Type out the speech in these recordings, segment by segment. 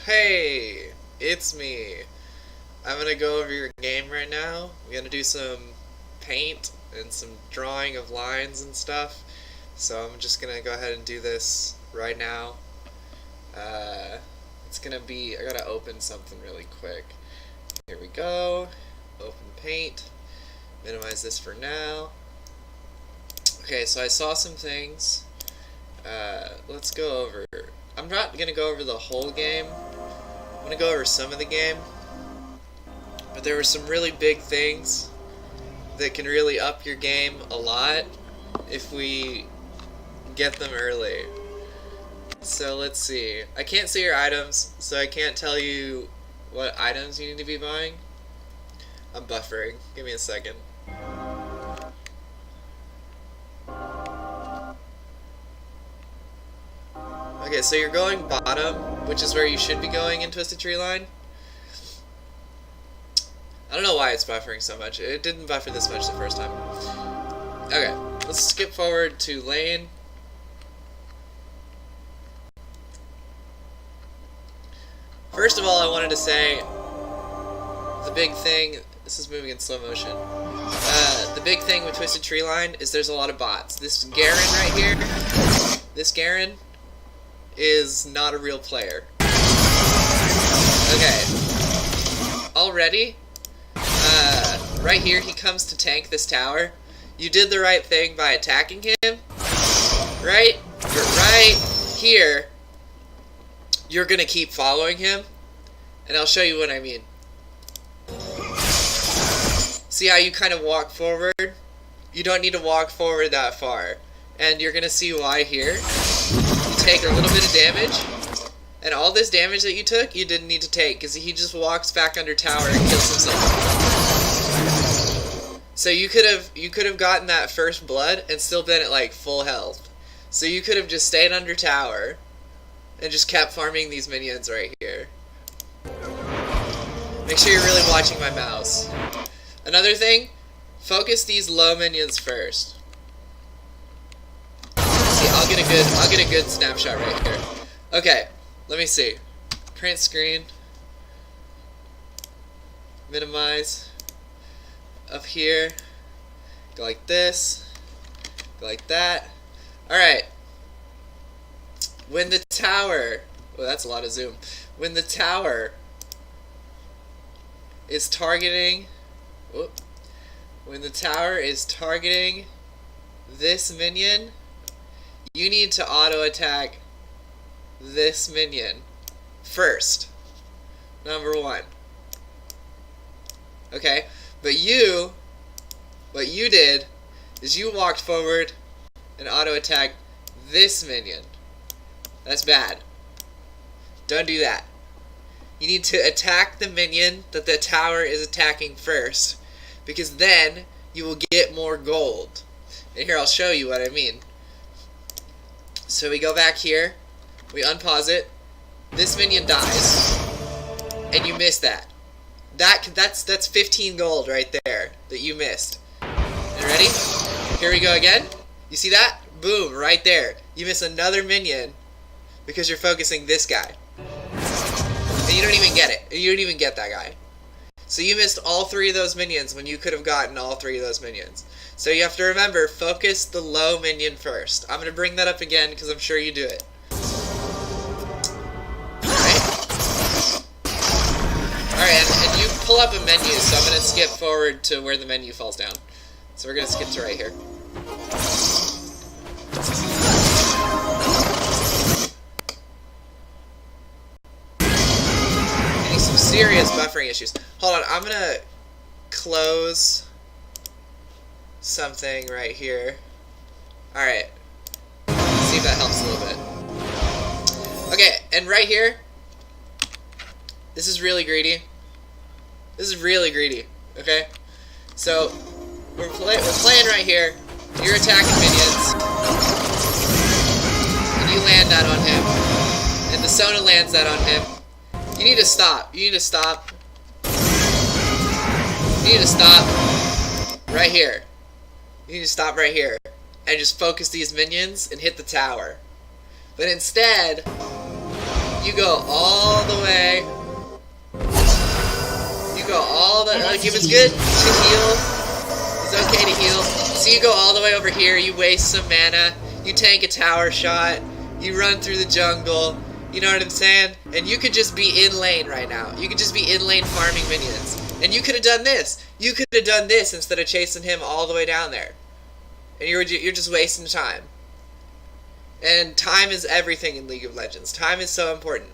Hey, it's me. I'm gonna go over your game right now. I'm gonna do some paint and some drawing of lines and stuff. So I'm just gonna go ahead and do this right now. It's gonna be, I gotta open something really quick. Here we go. Open paint. Minimize this for now. Okay, so I saw some things. Let's go over. I'm not gonna go over the whole game. I'm gonna go over some of the game. But there were some really big things that can really up your game a lot if we get them early. So let's see. I can't see your items, so I can't tell you what items you need to be buying. I'm buffering. Give me a second. Okay, so you're going bottom, which is where you should be going in Twisted Tree Line. I don't know why it's buffering so much. It didn't buffer this much the first time. Okay, let's skip forward to lane. First of all, I wanted to say the big thing. This is moving in slow motion. The big thing with Twisted Tree Line is there's a lot of bots. This Garen right here, this Garen is not a real player. Okay. Already, right here, he comes to tank this tower. You did the right thing by attacking him. Right? You're right here. You're gonna keep following him. And I'll show you what I mean. See how you kind of walk forward? You don't need to walk forward that far. And you're gonna see why here. You take a little bit of damage. And all this damage that you took, you didn't need to take, because he just walks back under tower and kills himself. So you could have gotten that first blood and still been at like full health. So you could have just stayed under tower and just kept farming these minions right here. Make sure you're really watching my mouse. Another thing, focus these low minions first. See, I'll get a good snapshot right here. Okay. Let me see. Print screen. Minimize. Up here. Go like this. Go like that. Alright. When the tower... Well, that's a lot of zoom. When the tower is targeting... Whoop. When the tower is targeting this minion, you need to auto-attack this minion first. Number one. Okay? But what you did is you walked forward and auto-attacked this minion. That's bad. Don't do that. You need to attack the minion that the tower is attacking first, because then you will get more gold. And here I'll show you what I mean. So we go back here. We unpause it. This minion dies, and you miss that. That's 15 gold right there that you missed. You ready? Here we go again. You see that? Boom, right there. You miss another minion because you're focusing this guy, and you don't even get it. You don't even get that guy. So you missed all three of those minions when you could have gotten all three of those minions. So you have to remember, focus the low minion first. I'm gonna bring that up again because I'm sure you do it. Alright, and you pull up a menu, so I'm going to skip forward to where the menu falls down. So we're going to skip to right here. Getting some serious buffering issues. Hold on, I'm going to close something right here. Alright. See if that helps a little bit. Okay, and right here, this is really greedy. This is really greedy, okay? So, we're playing right here. You're attacking minions. And you land that on him. And the Sona lands that on him. You need to stop. You need to stop. You need to stop right here. You need to stop right here. And just focus these minions and hit the tower. But instead, You go all the way. You go all the... Give us good to heal. It's okay to heal. So you go all the way over here. You waste some mana. You tank a tower shot. You run through the jungle. You know what I'm saying? And you could just be in lane right now. You could just be in lane farming minions. And you could have done this. You could have done this instead of chasing him all the way down there. And you're just wasting time. And time is everything in League of Legends. Time is so important.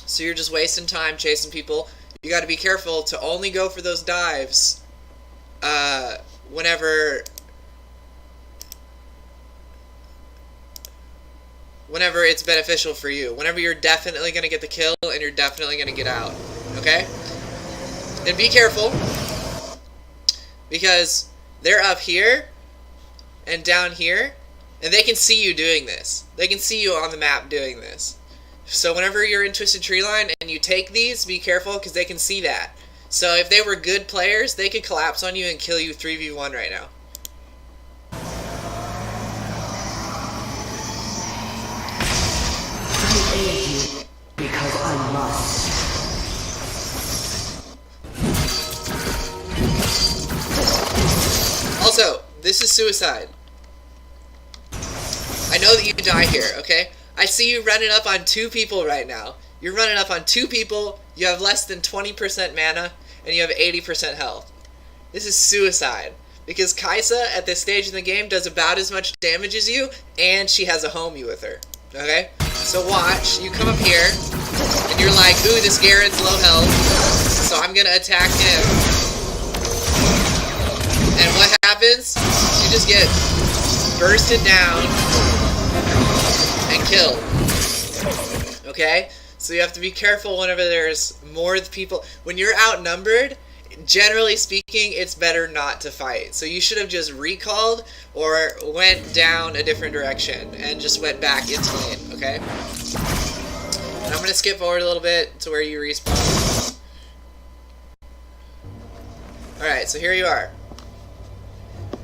So you're just wasting time chasing people. You got to be careful to only go for those dives whenever it's beneficial for you. Whenever you're definitely going to get the kill and you're definitely going to get out. Okay? And be careful, because they're up here and down here, and they can see you doing this. They can see you on the map doing this. So whenever you're in Twisted Tree Line and you take these, be careful, because they can see that. So if they were good players, they could collapse on you and kill you 3v1 right now. I aid you because I must. Also, this is suicide. I know that you die here, okay? I see you running up on 2 people right now. You're running up on 2 people, you have less than 20% mana, and you have 80% health. This is suicide. Because Xayah, at this stage in the game, does about as much damage as you, and she has a homie with her. Okay? So watch, you come up here, and you're like, ooh, this Garen's low health, so I'm gonna attack him. And what happens? You just get bursted down and killed. Okay? So you have to be careful whenever there's more people. When you're outnumbered, generally speaking, it's better not to fight. So you should have just recalled or went down a different direction and just went back into lane, okay? And I'm going to skip forward a little bit to where you respawn. Alright, so here you are.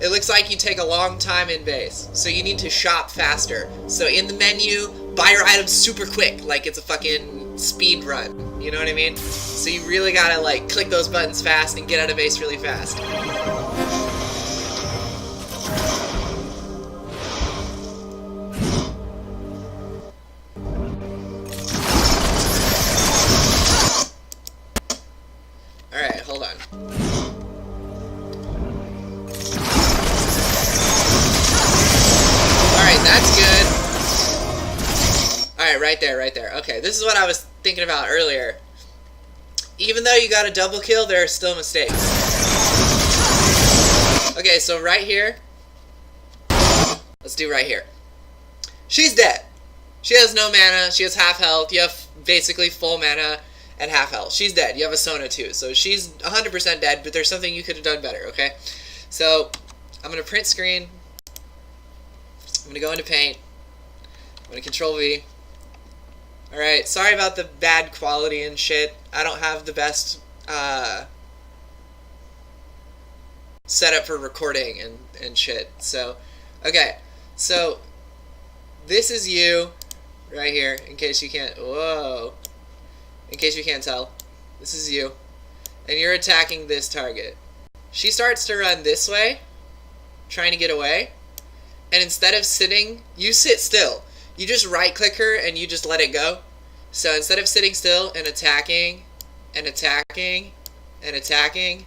It looks like you take a long time in base, so you need to shop faster. So in the menu, buy your items super quick, like it's a fucking speed run. You know what I mean? So you really gotta like click those buttons fast and get out of base really fast. Alright, hold on. That's good. Alright, right there, right there. Okay, this is what I was thinking about earlier. Even though you got a double kill, there are still mistakes. Okay, so right here. Let's do right here. She's dead. She has no mana. She has half health. You have basically full mana and half health. She's dead. You have a Sona too. So she's 100% dead, but there's something you could have done better, okay? So, I'm going to print screen. I'm going to go into paint. I'm going to control V. Alright, sorry about the bad quality and shit. I don't have the best setup for recording and shit. So, okay. So, this is you right here, in case you can't, whoa. In case you can't tell. This is you. And you're attacking this target. She starts to run this way, trying to get away. And instead of sitting, you sit still. You just right click her and you just let it go. So instead of sitting still and attacking, and attacking, and attacking,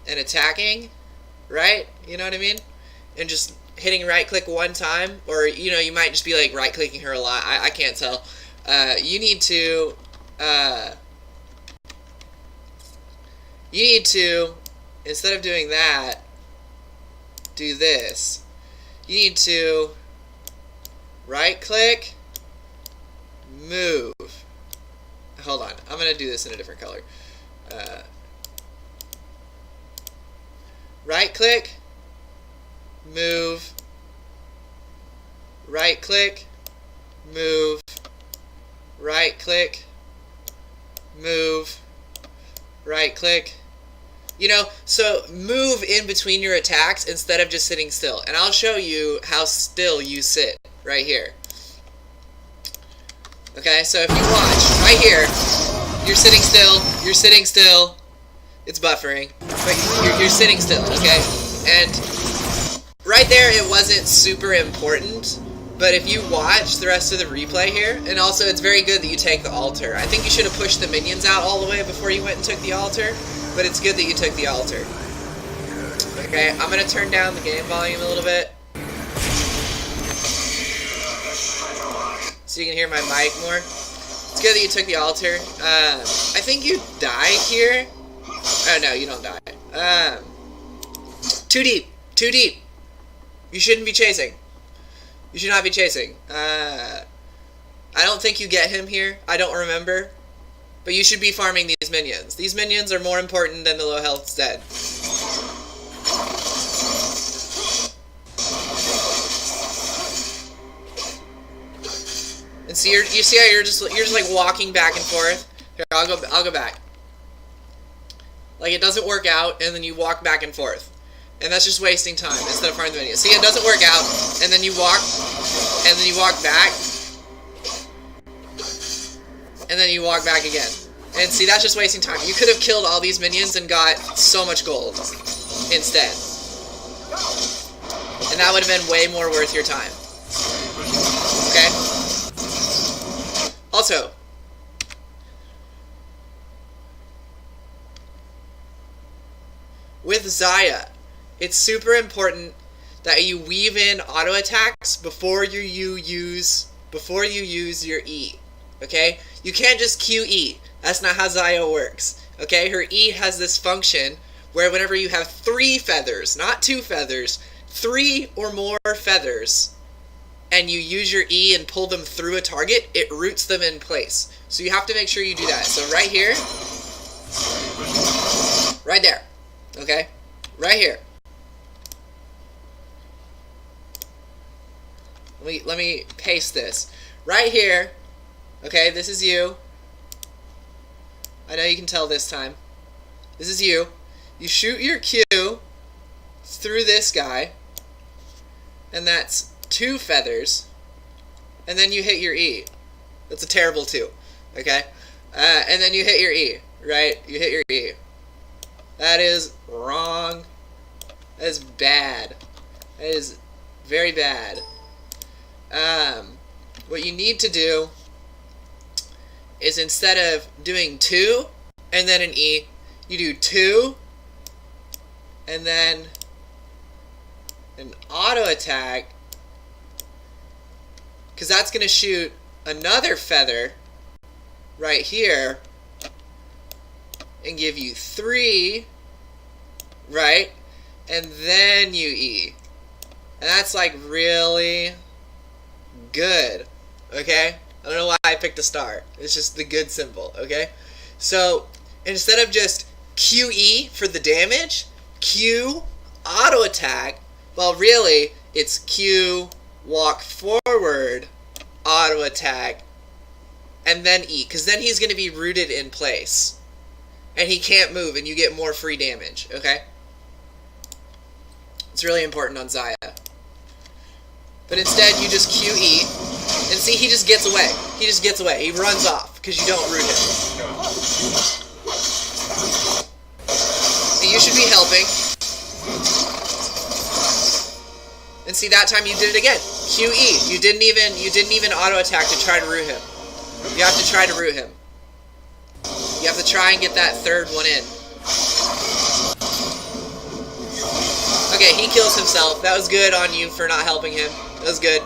and attacking, right? You know what I mean? And just hitting right click one time, or you know, you might just be like right clicking her a lot. I can't tell. You need to, instead of doing that, do this. You need to right click, move. Hold on, I'm going to do this in a different color. Right click, move, right click, move, right click, move, right click. You know, so move in between your attacks instead of just sitting still. And I'll show you how still you sit right here. Okay, so if you watch, right here, you're sitting still, it's buffering, but you're sitting still, okay? And right there, it wasn't super important, but if you watch the rest of the replay here, and also it's very good that you take the altar. I think you should have pushed the minions out all the way before you went and took the altar, but it's good that you took the altar. Okay, I'm going to turn down the game volume a little bit, so you can hear my mic more. It's good that you took the altar. I think you die here. Oh, no, you don't die. Too deep. Too deep. You shouldn't be chasing. You should not be chasing. I don't think you get him here. I don't remember. But you should be farming these minions. These minions are more important than the low health Zed. And see, you see how you're just like walking back and forth. Here, I'll go back. Like it doesn't work out, and then you walk back and forth, and that's just wasting time instead of farming the minions. See, it doesn't work out, and then you walk back, and then you walk back again. And see, that's just wasting time. You could have killed all these minions and got so much gold instead, and that would have been way more worth your time. Okay. Also, with Xayah, it's super important that you weave in auto attacks before you use your E. Okay? You can't just QE. That's not how Xayah works. Okay? Her E has this function where whenever you have 3 feathers, not 2 feathers, 3 or more feathers, and you use your E and pull them through a target, it roots them in place. So you have to make sure you do that. So right here, right there, okay? Right here. Let me paste this. Right here, okay, this is you. I know you can tell this time. This is you. You shoot your Q through this guy, and that's 2 feathers, and then you hit your E. That's a terrible 2, okay? And then you hit your E, right? You hit your E. That is wrong. That is bad. That is very bad. What you need to do is instead of doing 2 and then an E, you do 2 and then an auto attack, because that's going to shoot another feather right here and give you 3, right? And then you E. And that's like really good, okay? I don't know why I picked a star. It's just the good symbol, okay? So instead of just QE for the damage, Q auto attack, well really it's Q walk forward, auto attack, and then E, because then he's going to be rooted in place, and he can't move, and you get more free damage, okay? It's really important on Xayah. But instead, you just QE, and see, he just gets away. He just gets away. He runs off, because you don't root him. And you should be helping. And see, that time you did it again. QE. You didn't even auto attack to try to root him. You have to try to root him. You have to try and get that 3rd one in. Okay, he kills himself. That was good on you for not helping him. That was good.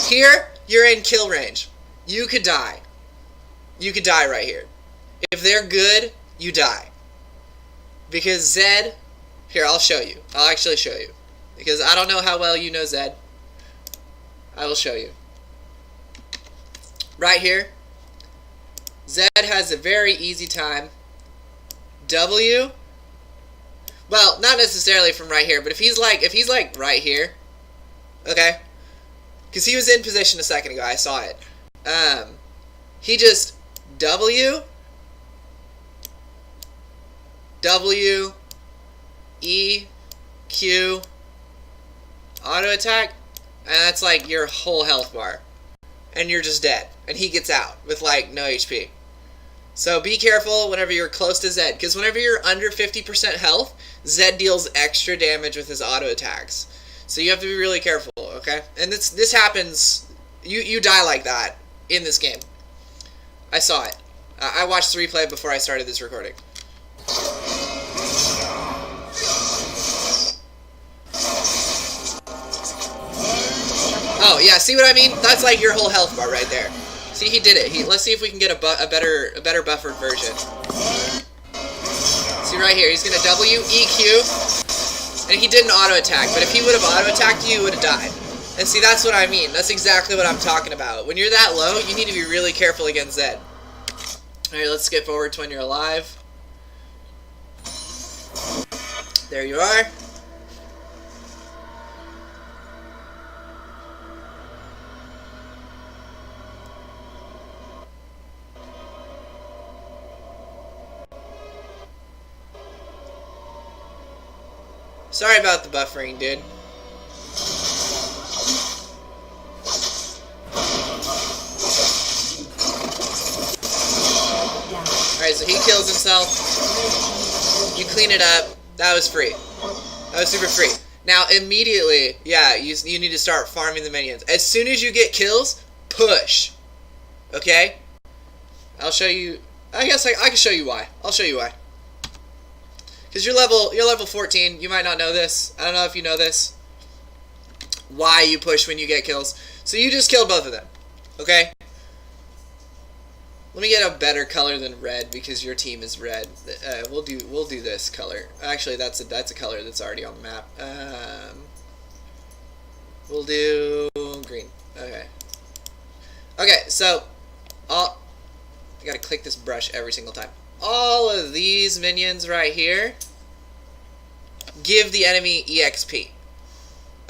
Here, you're in kill range. You could die. You could die right here. If they're good, you die. Because Zed... Here, I'll show you. I'll actually show you. Because I don't know how well you know Zed. I will show you. Right here, Zed has a very easy time. W... Well, not necessarily from right here, but if he's like right here, okay? Because he was in position a second ago, I saw it. He just W, E, Q, auto attack, and that's like your whole health bar. and you're just dead. And he gets out with like no HP. So be careful whenever you're close to Zed, because whenever you're under 50% health, Zed deals extra damage with his auto attacks. So you have to be really careful, okay? And this happens, you die like that in this game. I saw it. I watched the replay before I started this recording. Oh yeah, see what I mean? That's like your whole health bar right there. See, he did it. Let's see if we can get a better buffered version. See right here, he's gonna W, EQ, and he didn't auto attack. But if he would have auto attacked you, would have died. And see, that's what I mean. That's exactly what I'm talking about. When you're that low, you need to be really careful against Zed. All right, let's skip forward to when you're alive. There you are. Sorry about the buffering, dude. Alright, so he kills himself. You clean it up. That was free. That was super free. Now, immediately, yeah, you need to start farming the minions. As soon as you get kills, push. Okay? I'll show you. I guess I can show you why. I'll show you why. Because you're level 14, you might not know this. I don't know if you know this. Why you push when you get kills. So you just killed both of them. Okay? Let me get a better color than red because your team is red. We'll do this color. Actually, that's a color that's already on the map. We'll do green. Okay. Okay, so I gotta click this brush every single time. All of these minions right here give the enemy EXP.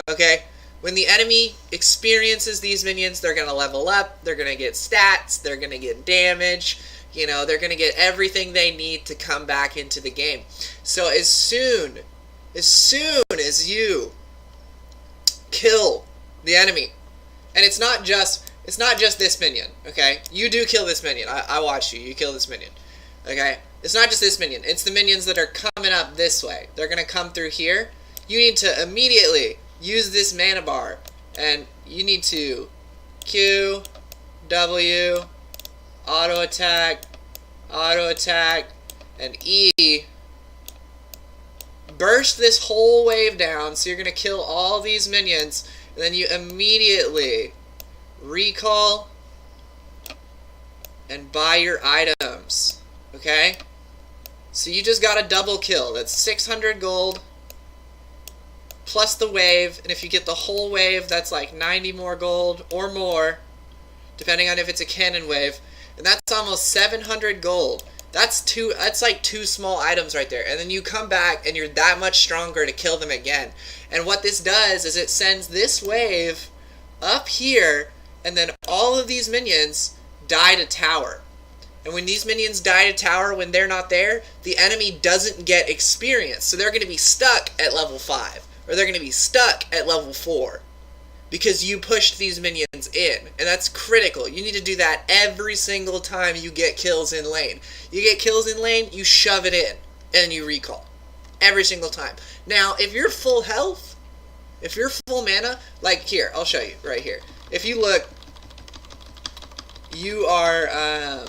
Okay? When the enemy experiences these minions, they're going to level up, they're going to get stats, they're going to get damage, you know, they're going to get everything they need to come back into the game. So as soon as you kill the enemy, and it's not just this minion, okay? You do kill this minion. I watched you kill this minion. Okay? It's not just this minion. It's the minions that are coming up this way. They're going to come through here. You need to immediately use this mana bar. And you need to Q, W, auto attack, and E. Burst this whole wave down. So you're going to kill all these minions. And then you immediately recall and buy your items. Okay? So you just got a double kill. That's 600 gold plus the wave, and if you get the whole wave, that's like 90 more gold or more, depending on if it's a cannon wave, and that's almost 700 gold. That's like two small items right there, and then you come back and you're that much stronger to kill them again. And what this does is it sends this wave up here, and then all of these minions die to tower. And when these minions die to tower, when they're not there, the enemy doesn't get experience. So they're going to be stuck at level 5. Or they're going to be stuck at level 4. Because you pushed these minions in. And that's critical. You need to do that every single time you get kills in lane. You get kills in lane, you shove it in. And you recall. Every single time. Now, if you're full health, if you're full mana, like here, I'll show you right here. If you look, you are...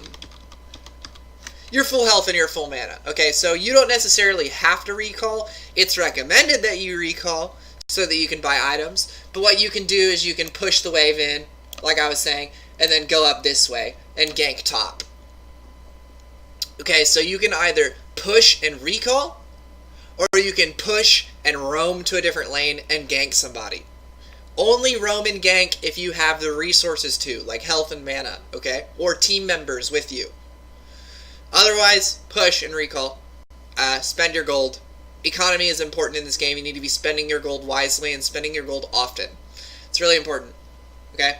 you're full health and you're full mana. Okay, so you don't necessarily have to recall. It's recommended that you recall so that you can buy items. But what you can do is you can push the wave in, like I was saying, and then go up this way and gank top. Okay, so you can either push and recall, or you can push and roam to a different lane and gank somebody. Only roam and gank if you have the resources to, like health and mana, okay? Or team members with you. Otherwise, push and recall. Spend your gold. Economy is important in this game. You need to be spending your gold wisely and spending your gold often. It's really important. Okay?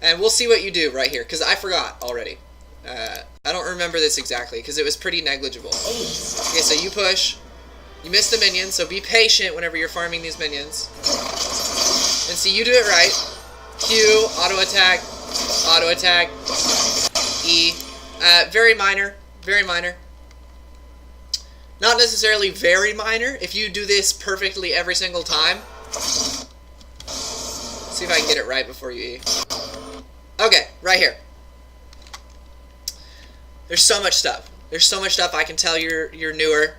And we'll see what you do right here, because I forgot already. I don't remember this exactly, because it was pretty negligible. Okay, so you push. You miss the minions, so be patient whenever you're farming these minions. And see, you do it right. Q, auto auto attack, E. Very minor, very minor. Not necessarily very minor if you do this perfectly every single time. See if I can get it right before you E. Okay, right here. There's so much stuff. There's so much stuff. I can tell you're newer.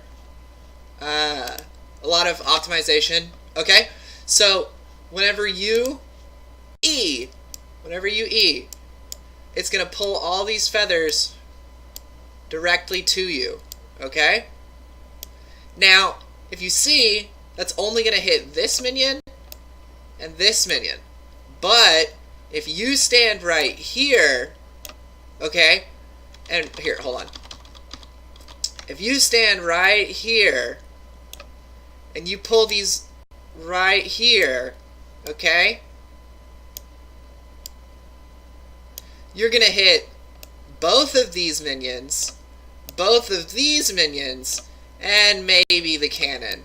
A lot of optimization. Okay, so whenever you E, it's gonna pull all these feathers directly to you. Okay. Now, if you see, that's only gonna hit this minion and this minion. But if you stand right here, okay, and here, hold on. If you stand right here and you pull these right here, okay, you're gonna hit both of these minions, and maybe the cannon.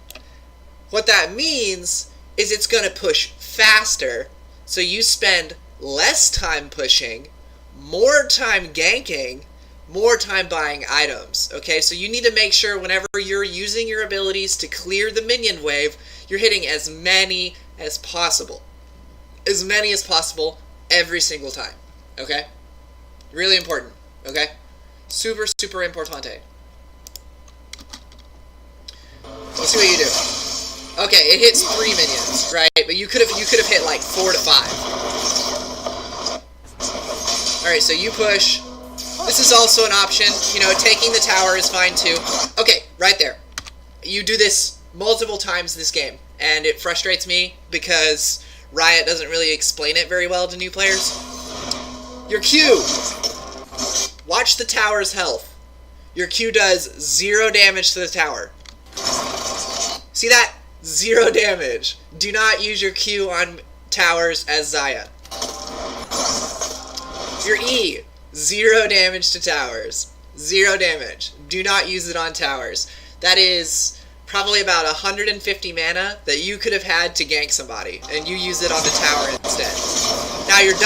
What that means is it's gonna push faster, so you spend less time pushing, more time ganking, more time buying items. Okay, so you need to make sure whenever you're using your abilities to clear the minion wave, you're hitting as many as possible. As many as possible every single time. Okay? Really important. Okay? Super, super importante. Let's see what you do. Okay, it hits 3 minions, right? But you could have hit like 4 to 5. Alright, so you push. This is also an option. You know, taking the tower is fine too. Okay, right there. You do this multiple times this game, and it frustrates me because Riot doesn't really explain it very well to new players. Your Q. Watch the tower's health. Your Q does 0 damage to the tower. See that? 0 damage. Do not use your Q on towers as Xayah. Your E. 0 damage to towers. 0 damage. Do not use it on towers. That is probably about 150 mana that you could have had to gank somebody, and you use it on the tower instead. Now your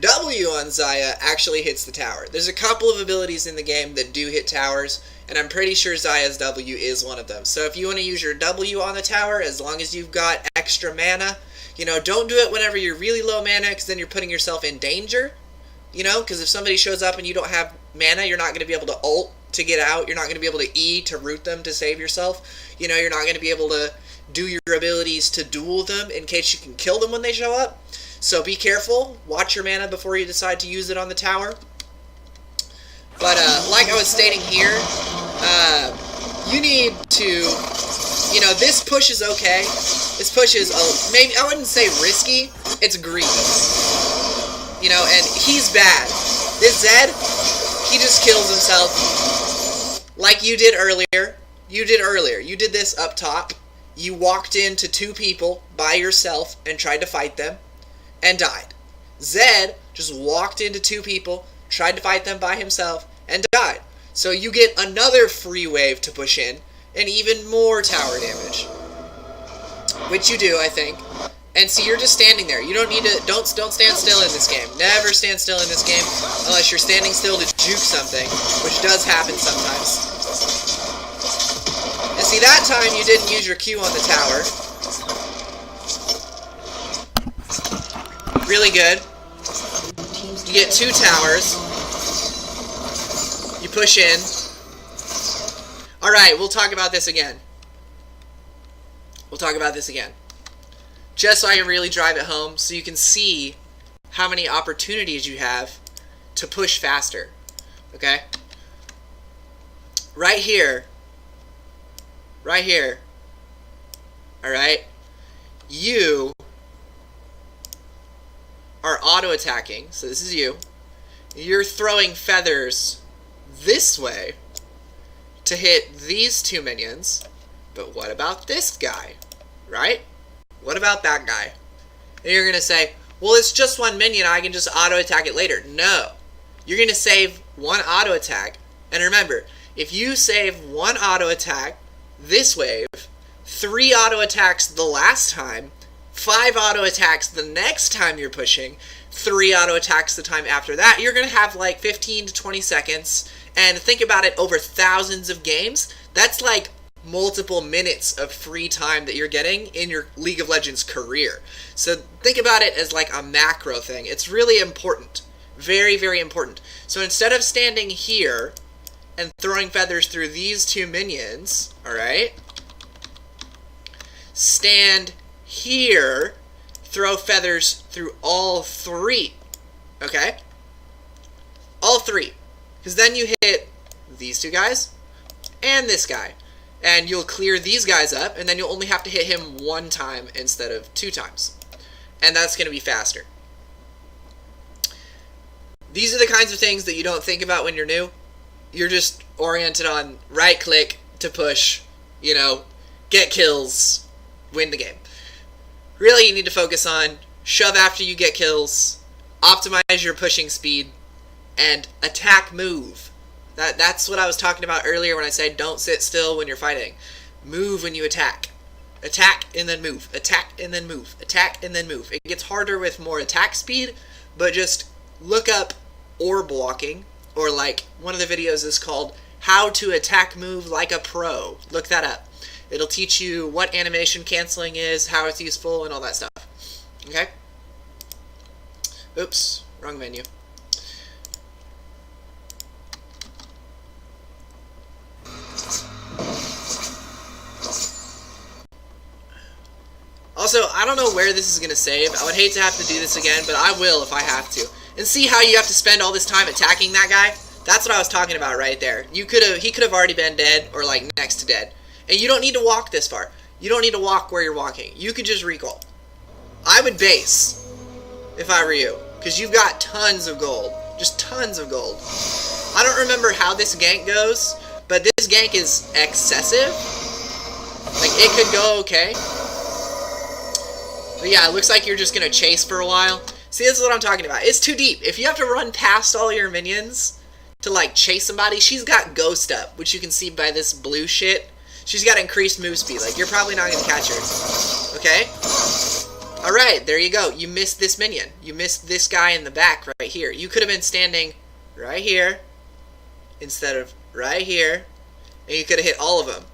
W on Xayah actually hits the tower. There's a couple of abilities in the game that do hit towers, and I'm pretty sure Xayah's W is one of them. So if you want to use your W on the tower, as long as you've got extra mana, you know, don't do it whenever you're really low mana, because then you're putting yourself in danger. You know, because if somebody shows up and you don't have mana, you're not going to be able to ult to get out. You're not going to be able to E to root them to save yourself. You know, you're not going to be able to do your abilities to duel them in case you can kill them when they show up. So be careful. Watch your mana before you decide to use it on the tower. But like I was stating here, you need to, you know, this push is okay. This push is, maybe, I wouldn't say risky. It's greedy. You know, and he's bad. This Zed, he just kills himself like you did earlier. You did this up top. You walked into 2 people by yourself and tried to fight them and died. Zed just walked into 2 people, tried to fight them by himself, and died. So you get another free wave to push in, and even more tower damage. Which you do, I think. And see, you're just standing there. You don't need to, don't stand still in this game. Never stand still in this game, unless you're standing still to juke something, which does happen sometimes. And see, that time you didn't use your Q on the tower. Really good. You get 2 towers. You push in. Alright, we'll talk about this again. Just so I can really drive it home, so you can see how many opportunities you have to push faster. Okay? Right here. Alright? You are auto-attacking, so this is you. You're throwing feathers this way to hit these 2 minions, but what about this guy? Right? What about that guy? And you're going to say, well, it's just 1 minion, I can just auto-attack it later. No. You're going to save 1 auto-attack. And remember, if you save 1 auto-attack this wave, 3 auto-attacks the last time, 5 auto attacks the next time you're pushing, 3 auto attacks the time after that. You're going to have like 15 to 20 seconds. And think about it, over thousands of games, that's like multiple minutes of free time that you're getting in your League of Legends career. So think about it as like a macro thing. It's really important. Very, very important. So instead of standing here and throwing feathers through these 2 minions, alright, stand here, throw feathers through all 3. Okay? All 3. Because then you hit these 2 guys and this guy. And you'll clear these guys up, and then you'll only have to hit him 1 time instead of 2 times. And that's going to be faster. These are the kinds of things that you don't think about when you're new. You're just oriented on right click to push, you know, get kills, win the game. Really, you need to focus on shove after you get kills, optimize your pushing speed, and attack move. That's what I was talking about earlier when I said don't sit still when you're fighting. Move when you attack. Attack and then move. Attack and then move. Attack and then move. It gets harder with more attack speed, but just look up orb walking, or like one of the videos is called How to Attack Move Like a Pro. Look that up. It'll teach you what animation canceling is, how it's useful, and all that stuff. Okay? Oops, wrong menu. Also, I don't know where this is going to save. I would hate to have to do this again, but I will if I have to. And see how you have to spend all this time attacking that guy? That's what I was talking about right there. He could have already been dead, or like next to dead. And you don't need to walk this far. You don't need to walk where you're walking. You could just recall. I would base, if I were you, because you've got tons of gold. Just tons of gold. I don't remember how this gank goes, but this gank is excessive. Like, it could go okay. But yeah, it looks like you're just going to chase for a while. See, this is what I'm talking about. It's too deep. If you have to run past all your minions to, like, chase somebody, she's got Ghost up, which you can see by this blue shit. She's got increased move speed. Like, you're probably not going to catch her. Okay? Alright, there you go. You missed this minion. You missed this guy in the back right here. You could have been standing right here instead of right here. And you could have hit all of them.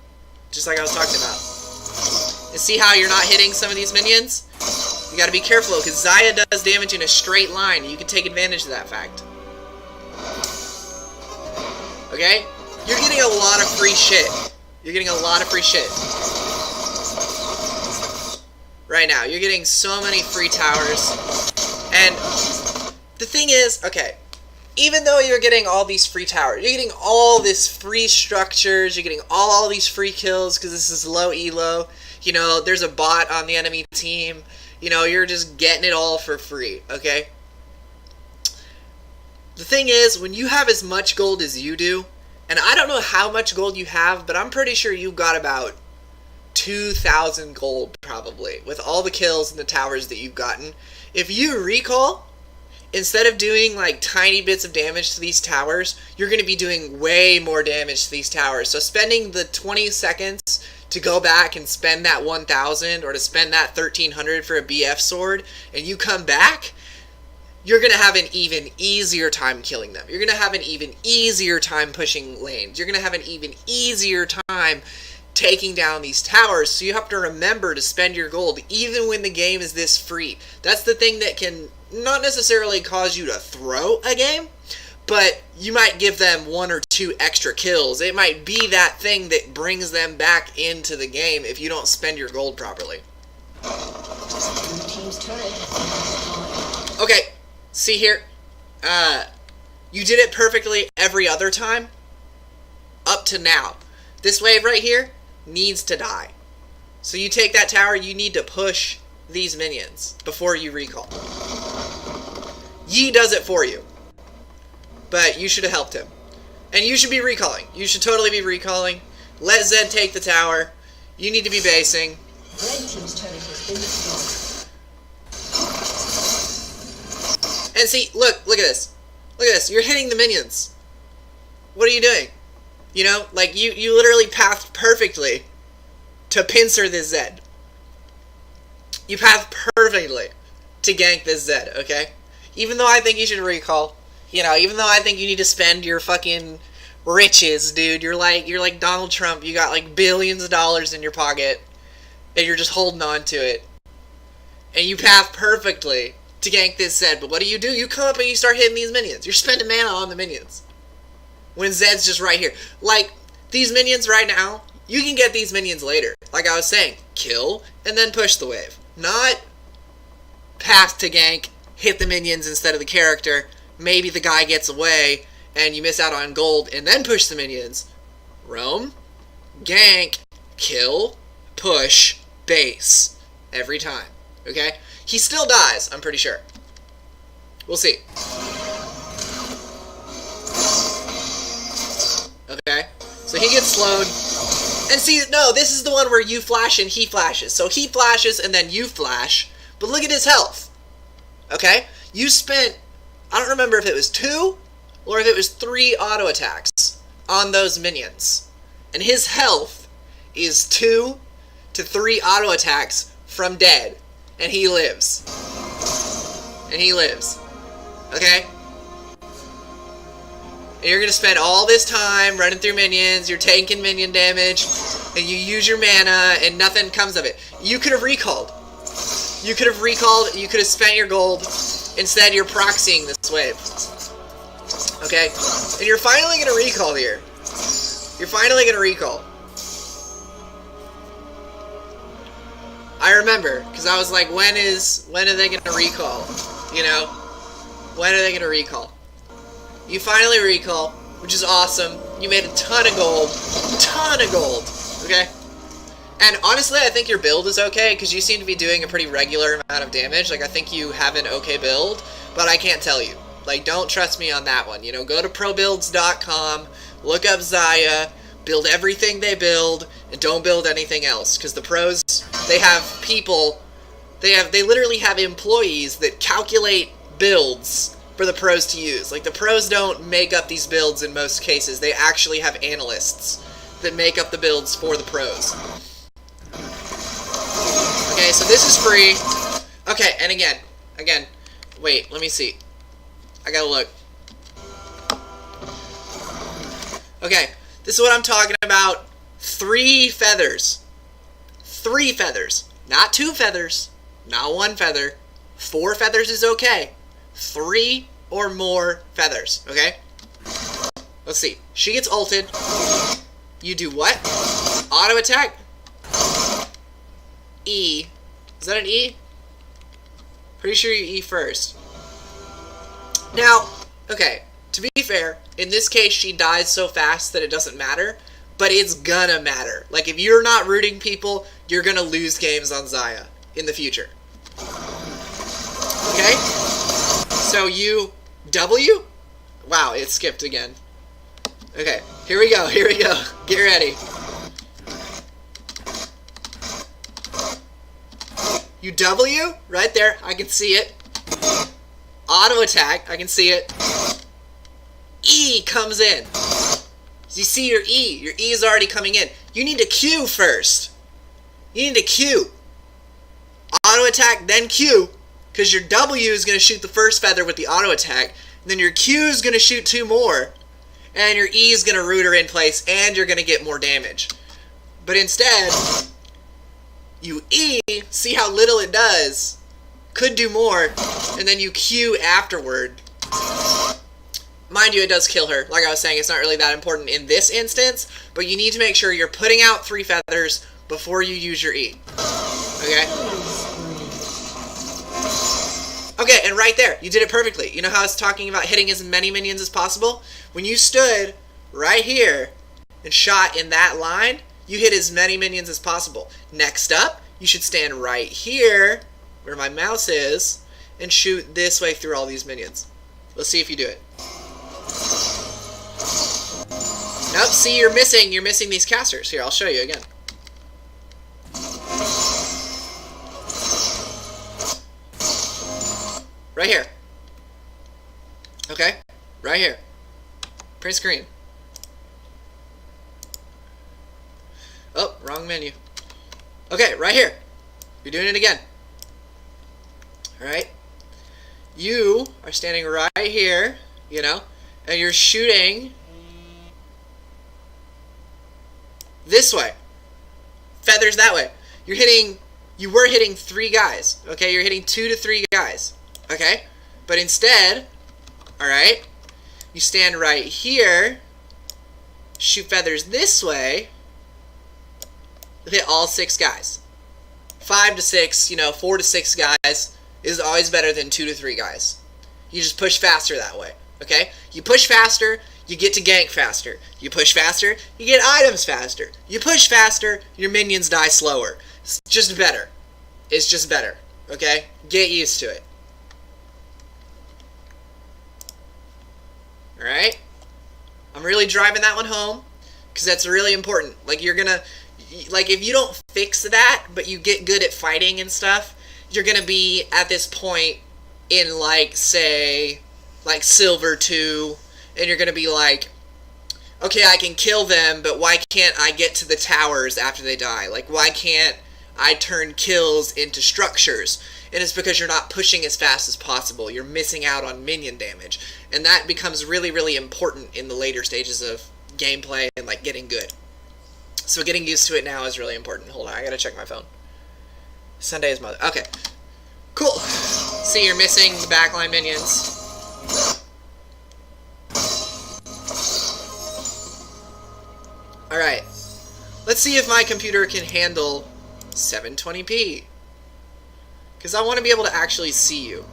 Just like I was talking about. And see how you're not hitting some of these minions? You gotta be careful, because Xayah does damage in a straight line. You can take advantage of that fact. Okay? You're getting a lot of free shit. You're getting a lot of free shit. Right now. You're getting so many free towers. And the thing is, okay, even though you're getting all these free towers, you're getting all this free structures, you're getting all these free kills, because this is low elo. You know, there's a bot on the enemy team. You know, you're just getting it all for free, okay? The thing is, when you have as much gold as you do, and I don't know how much gold you have, but I'm pretty sure you've got about 2,000 gold, probably, with all the kills and the towers that you've gotten. If you recall, instead of doing, like, tiny bits of damage to these towers, you're going to be doing way more damage to these towers. So spending the 20 seconds to go back and spend that 1,000 or to spend that 1,300 for a BF sword, and you come back, you're going to have an even easier time killing them. You're going to have an even easier time pushing lanes. You're going to have an even easier time taking down these towers. So you have to remember to spend your gold even when the game is this free. That's the thing that can not necessarily cause you to throw a game, but you might give them 1 or 2 extra kills. It might be that thing that brings them back into the game if you don't spend your gold properly. Okay, see here? You did it perfectly every other time up to now. This wave right here needs to die. So you take that tower, you need to push these minions before you recall. Yi does it for you. But you should have helped him. And you should be recalling. You should totally be recalling. Let Zed take the tower. You need to be basing. Red team's turret has been destroyed. And see, look at this. Look at this. You're hitting the minions. What are you doing? You know, like, you literally pathed perfectly to pincer this Zed. You path perfectly to gank this Zed, okay? Even though I think you should recall, you know, even though I think you need to spend your fucking riches, dude. You're like Donald Trump. You got like billions of dollars in your pocket, and you're just holding on to it. And you path perfectly to gank this Zed. But what do? You come up and you start hitting these minions. You're spending mana on the minions. When Zed's just right here. Like, these minions right now, you can get these minions later. Like I was saying, kill, and then push the wave. Not path to gank, hit the minions instead of the character. Maybe the guy gets away, and you miss out on gold, and then push the minions. Roam, gank, kill, push, base. Every time. Okay? He still dies, I'm pretty sure. We'll see. Okay? So he gets slowed. And see, no, this is the one where you flash and he flashes. So he flashes and then you flash. But look at his health. Okay? You spent, I don't remember if it was 2 or if it was 3 auto attacks on those minions. And his health is 2 to 3 auto attacks from dead. And he lives. And he lives. Okay? And you're going to spend all this time running through minions, you're taking minion damage, and you use your mana, and nothing comes of it. You could have recalled. You could have recalled, you could have spent your gold. Instead, you're proxying this wave. Okay? And you're finally going to recall here. You're finally going to recall. I remember, because I was like, when are they going to recall? You know? When are they going to recall? You finally recall, which is awesome. You made a ton of gold. Ton of gold. Okay? And honestly, I think your build is okay, because you seem to be doing a pretty regular amount of damage. Like, I think you have an okay build, but I can't tell you. Like, don't trust me on that one. You know, go to probuilds.com, look up Xayah, build everything they build, and don't build anything else. Because the pros, they have people, they literally have employees that calculate builds for the pros to use. Like, the pros don't make up these builds in most cases. They actually have analysts that make up the builds for the pros. Okay, so this is free. Okay, and again, wait, let me see. I gotta look. Okay, this is what I'm talking about. 3 feathers. 3 feathers. Not 2 feathers. Not 1 feather. 4 feathers is okay. 3 or more feathers, okay? Let's see. She gets ulted. You do what? Auto attack. E. Is that an E? Pretty sure you E first. Now, okay, to be fair, in this case she dies so fast that it doesn't matter, but it's gonna matter. Like, if you're not rooting people, you're gonna lose games on Xayah in the future. Okay? So you W? Wow, it skipped again. Okay, here we go, here we go. Get ready. You W, right there, I can see it. Auto attack, I can see it. E comes in. So you see your E. Your E is already coming in. You need to Q first. You need to Q. Auto attack, then Q. Because your W is going to shoot the first feather with the auto attack. Then your Q is going to shoot 2 more. And your E is going to root her in place. And you're going to get more damage. But instead, you E, see how little it does. Could do more. And then you Q afterward. Mind you, it does kill her. Like I was saying, it's not really that important in this instance. But you need to make sure you're putting out 3 feathers before you use your E. Okay? Okay, and right there, you did it perfectly. You know how I was talking about hitting as many minions as possible? When you stood right here and shot in that line, you hit as many minions as possible. Next up, you should stand right here, where my mouse is, and shoot this way through all these minions. Let's see if you do it. Nope, see, you're missing these casters. Here, I'll show you again. Right here. Okay? Right here. Print screen. Oh, wrong menu. Okay, right here. You're doing it again. Alright? You are standing right here, you know, and you're shooting this way. Feathers that way. You were hitting 3 guys, okay? You're hitting 2 to 3 guys, okay? But instead, alright, you stand right here, shoot feathers this way, hit all 6 guys. 5 to 6, you know, 4 to 6 guys is always better than 2 to 3 guys. You just push faster that way, okay? You push faster, you get to gank faster. You push faster, you get items faster. You push faster, your minions die slower. It's just better. It's just better, okay? Get used to it. Alright? I'm really driving that one home, because that's really important. Like, you're gonna... Like, if you don't fix that, but you get good at fighting and stuff, you're gonna be at this point in, like, say, like, Silver 2, and you're gonna be like, okay, I can kill them, but why can't I get to the towers after they die? Like, why can't I turn kills into structures? And it's because you're not pushing as fast as possible. You're missing out on minion damage. And that becomes really, really important in the later stages of gameplay and, like, getting good. So getting used to it now is really important. Hold on, I gotta check my phone. Sunday is Mother. Okay. Cool. See, you're missing the backline minions. Alright. Let's see if my computer can handle 720p. Because I want to be able to actually see you.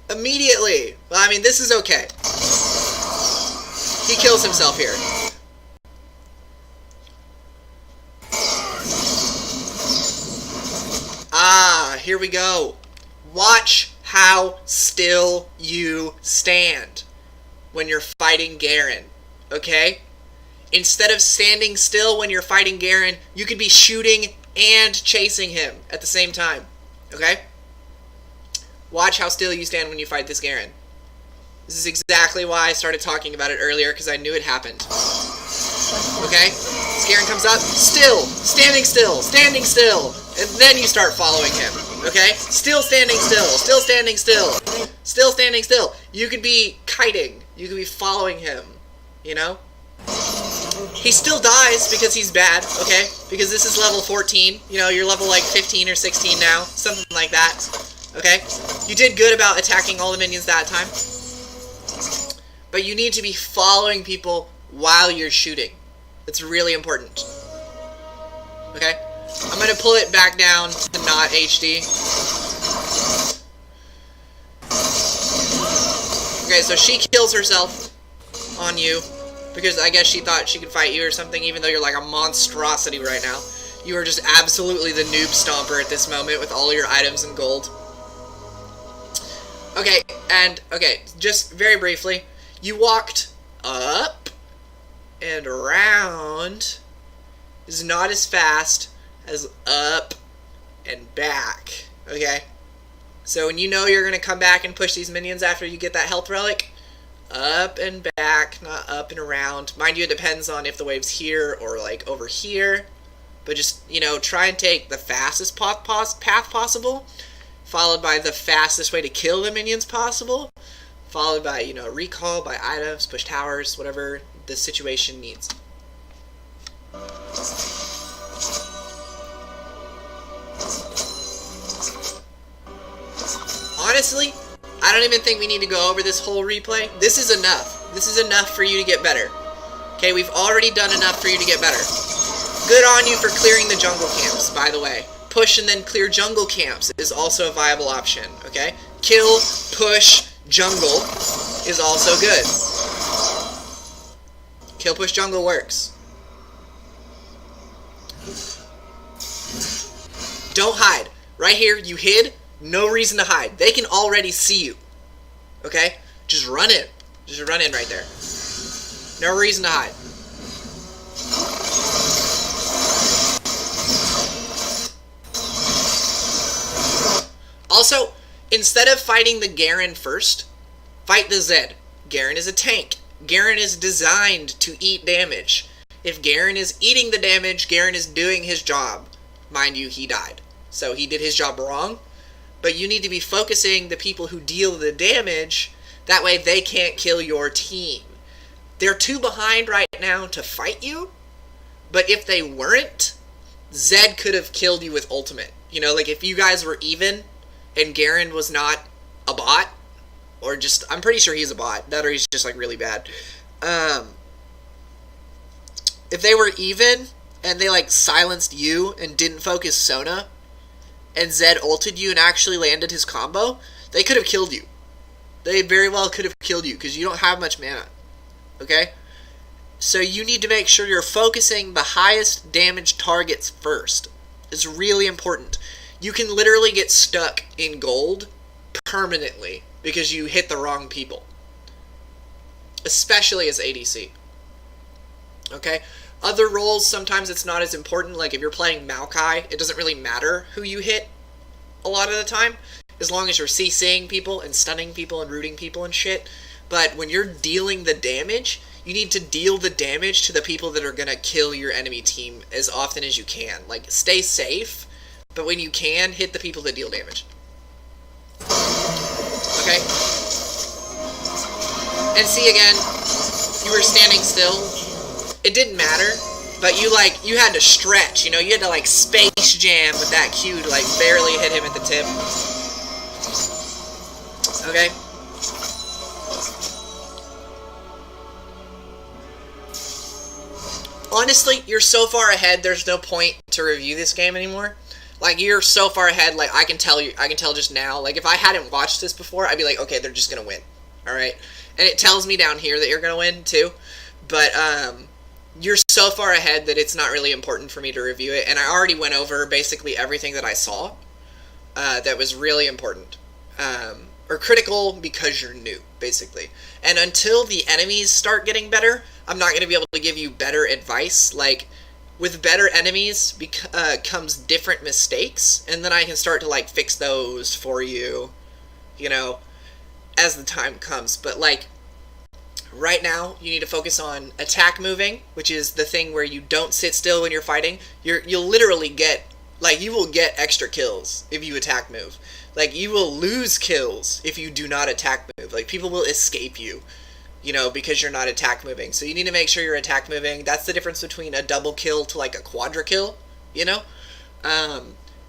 Immediately. Well, I mean, this is okay. He kills himself here. Ah, here we go. Watch how still you stand when you're fighting Garen, okay? Instead of standing still when you're fighting Garen, you could be shooting and chasing him at the same time, okay? Watch how still you stand when you fight this Garen. This is exactly why I started talking about it earlier, because I knew it happened. Okay? This Garen comes up, still, standing still, and then you start following him. Okay? Still standing still, still standing still, still standing still. You could be kiting. You could be following him. You know? He still dies because he's bad, okay? Because this is level 14. You know, you're level like 15 or 16 now. Something like that. Okay? You did good about attacking all the minions that time. But you need to be following people while you're shooting. That's really important. Okay? I'm going to pull it back down to not HD. Okay, so she kills herself on you. Because I guess she thought she could fight you or something, even though you're like a monstrosity right now. You are just absolutely the noob stomper at this moment with all your items and gold. Okay, and, okay, just very briefly, you walked up and around is not as fast as up and back, okay? So when you know you're going to come back and push these minions after you get that health relic, up and back, not up and around. Mind you, it depends on if the wave's here or, like, over here. But just, you know, try and take the fastest path possible, followed by the fastest way to kill the minions possible, followed by, you know, recall, by items, push towers, whatever the situation needs. Honestly, I don't even think we need to go over this whole replay. This is enough. This is enough for you to get better. Okay, we've already done enough for you to get better. Good on you for clearing the jungle camps, by the way. Push and then clear jungle camps is also a viable option, okay? Kill, push, jungle is also good. Kill, push, jungle works. Don't hide. Right here, you hid. No reason to hide. They can already see you. Okay? Just run in. Just run in right there. No reason to hide. Also, instead of fighting the Garen first, fight the Zed. Garen is a tank. Garen is designed to eat damage. If Garen is eating the damage, Garen is doing his job. Mind you, he died. So he did his job wrong. But you need to be focusing the people who deal the damage. That way they can't kill your team. They're too behind right now to fight you. But if they weren't, Zed could have killed you with ultimate. You know, like if you guys were even and Garen was not a bot, or just, I'm pretty sure he's a bot, that or he's just like really bad. If they were even and they like silenced you and didn't focus Sona, and Zed ulted you and actually landed his combo, they could have killed you. They very well could have killed you because you don't have much mana. Okay? So you need to make sure you're focusing the highest damage targets first. It's really important. You can literally get stuck in gold permanently because you hit the wrong people. Especially as ADC. Okay? Other roles, sometimes it's not as important. Like if you're playing Maokai, it doesn't really matter who you hit a lot of the time, as long as you're CCing people and stunning people and rooting people and shit. But when you're dealing the damage, you need to deal the damage to the people that are going to kill your enemy team as often as you can. Like, stay safe, but when you can, hit the people that deal damage. Okay? And see again, you were standing still. It didn't matter, but you had to stretch, you know, you had to like space jam with that Q to like barely hit him at the tip. Okay? Honestly, you're so far ahead, there's no point to review this game anymore. Like, you're so far ahead, like, I can tell just now, like, if I hadn't watched this before, I'd be like, okay, they're just gonna win, alright? And it tells me down here that you're gonna win, too, but, you're so far ahead that it's not really important for me to review it, and I already went over basically everything that I saw, that was really important, or critical because you're new, basically. And until the enemies start getting better, I'm not going to be able to give you better advice. Like, with better enemies comes different mistakes, and then I can start to, like, fix those for you, you know, as the time comes. But, like, right now, you need to focus on attack moving, which is the thing where you don't sit still when you're fighting. You'll literally get, like, you will get extra kills if you attack move. Like, you will lose kills if you do not attack move. Like, people will escape you, you know, because you're not attack moving. So you need to make sure you're attack moving. That's the difference between a double kill to, like, a quadra kill, you know?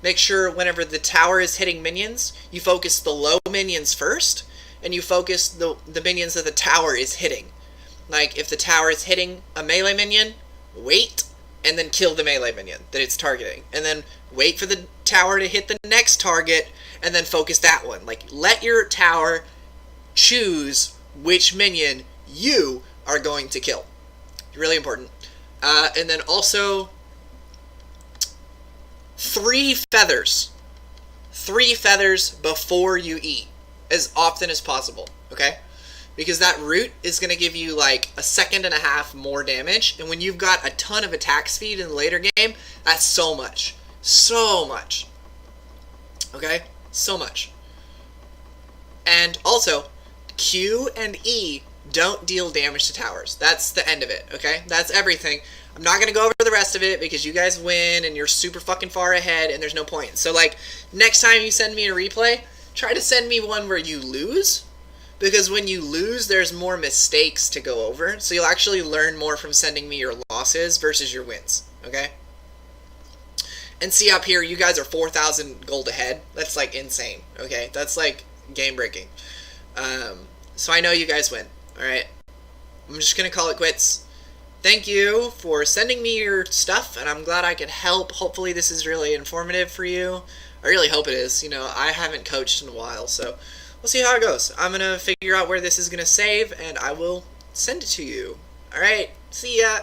Make sure whenever the tower is hitting minions, you focus the low minions first, and you focus the minions that the tower is hitting. Like, if the tower is hitting a melee minion, wait, and then kill the melee minion that it's targeting. And then wait for the tower to hit the next target, and then focus that one. Like, let your tower choose which minion you are going to kill. Really important. And then also, 3 feathers. 3 feathers before you eat, as often as possible, okay? Because that root is going to give you like 1.5 seconds more damage, and when you've got a ton of attack speed in the later game, that's so much. So much. Okay? So much. And also, Q and E don't deal damage to towers. That's the end of it, okay? That's everything. I'm not going to go over the rest of it because you guys win and you're super fucking far ahead and there's no point. So, like, next time you send me a replay, try to send me one where you lose, because when you lose, there's more mistakes to go over. So you'll actually learn more from sending me your losses versus your wins, okay? And see up here, you guys are 4,000 gold ahead. That's, like, insane, okay? That's, like, game-breaking. So I know you guys win, alright? I'm just going to call it quits. Thank you for sending me your stuff, and I'm glad I could help. Hopefully this is really informative for you. I really hope it is. You know, I haven't coached in a while, so we'll see how it goes. I'm going to figure out where this is going to save, and I will send it to you. Alright, see ya!